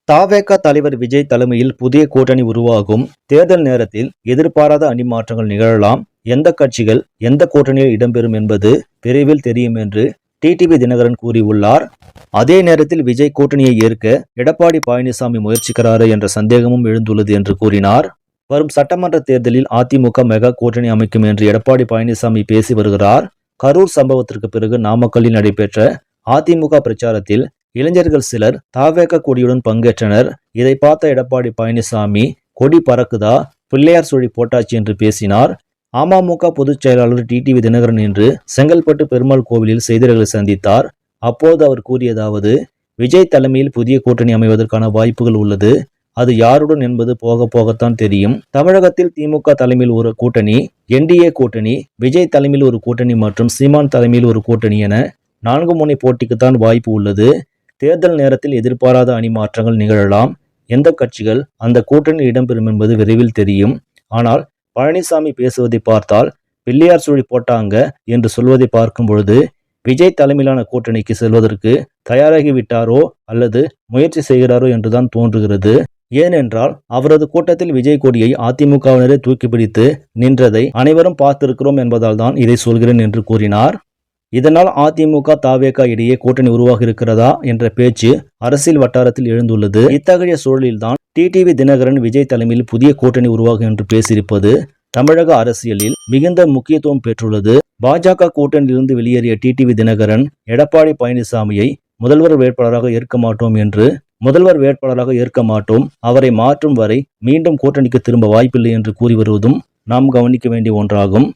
தவேக தலைவர் விஜய் தலைமையில் புதிய கூட்டணி உருவாகும். தேர்தல் நேரத்தில் எதிர்பாராத அணிமாற்றங்கள் நிகழலாம். எந்த கட்சிகள் எந்த கூட்டணியில் இடம்பெறும் என்பது விரைவில் தெரியும் என்று டிடிவி தினகரன் கூறியுள்ளார். அதே நேரத்தில் விஜய் கூட்டணியை ஏற்க எடப்பாடி பழனிசாமி முயற்சிக்கிறாரா என்ற சந்தேகமும் எழுந்துள்ளது என்று கூறினார். வரும் சட்டமன்ற தேர்தலில் அதிமுக மெகா கூட்டணி அமைக்கும் என்று எடப்பாடி பழனிசாமி பேசி வருகிறார். கரூர் சம்பவத்திற்கு பிறகு நாமக்கல்லில் நடைபெற்ற அதிமுக பிரச்சாரத்தில் இளைஞர்கள் சிலர் தவேக கொடியுடன் பங்கேற்றனர். இதை பார்த்த எடப்பாடி பழனிசாமி, கொடி பறக்குதா, பிள்ளையார் சுழி போட்டாச்சு என்று பேசினார். அமமுக பொதுச் செயலாளர் டிடிவி தினகரன் இன்று செங்கல்பட்டு பெருமாள் கோவிலில் செய்தியாளர்களை சந்தித்தார். அப்போது அவர் கூறியதாவது: விஜய் தலைமையில் புதிய கூட்டணி அமைவதற்கான வாய்ப்புகள் உள்ளது. அது யாருடன் என்பது போக போகத்தான் தெரியும். தமிழகத்தில் திமுக தலைமையில் ஒரு கூட்டணி, என்டிஏ கூட்டணி, விஜய் தலைமையில் ஒரு கூட்டணி மற்றும் சீமான் தலைமையில் ஒரு கூட்டணி என 4 முனை போட்டிக்குத்தான் வாய்ப்பு உள்ளது. தேர்தல் நேரத்தில் எதிர்பாராத அணி மாற்றங்கள் நிகழலாம். எந்த கட்சிகள் அந்த கூட்டணியில் இடம்பெறும் என்பது விரைவில் தெரியும். ஆனால் பழனிசாமி பேசுவதை பார்த்தால் பிள்ளையார் சுழி போட்டாங்க என்று சொல்வதை பார்க்கும் பொழுது விஜய் தலைமையிலான கூட்டணிக்கு செல்வதற்கு தயாராகிவிட்டாரோ அல்லது முயற்சி செய்கிறாரோ என்றுதான் தோன்றுகிறது. ஏனென்றால் அவரது கூட்டத்தில் விஜய் கொடியை அதிமுகவினரே தூக்கிப்பிடித்து நின்றதை அனைவரும் பார்த்திருக்கிறோம் என்பதால் தான் இதை சொல்கிறேன் என்று கூறினார். இதனால் அதிமுக தவேக இடையே கூட்டணி உருவாக இருக்கிறதா என்ற பேச்சு அரசியல் வட்டாரத்தில் எழுந்துள்ளது. இத்தகைய சூழலில்தான் டிடிவி தினகரன் விஜய் தலைமையில் புதிய கூட்டணி உருவாகும் என்று பேசியிருப்பது தமிழக அரசியலில் மிகுந்த முக்கியத்துவம் பெற்றுள்ளது. பாஜக கூட்டணியிலிருந்து வெளியேறிய டிடிவி தினகரன் எடப்பாடி பழனிசாமியை முதல்வர் வேட்பாளராக ஏற்க மாட்டோம், அவரை மாற்றும் வரை மீண்டும் கூட்டணிக்கு திரும்ப வாய்ப்பில்லை என்று கூறி வருவதும் நாம் கவனிக்க வேண்டிய ஒன்றாகும்.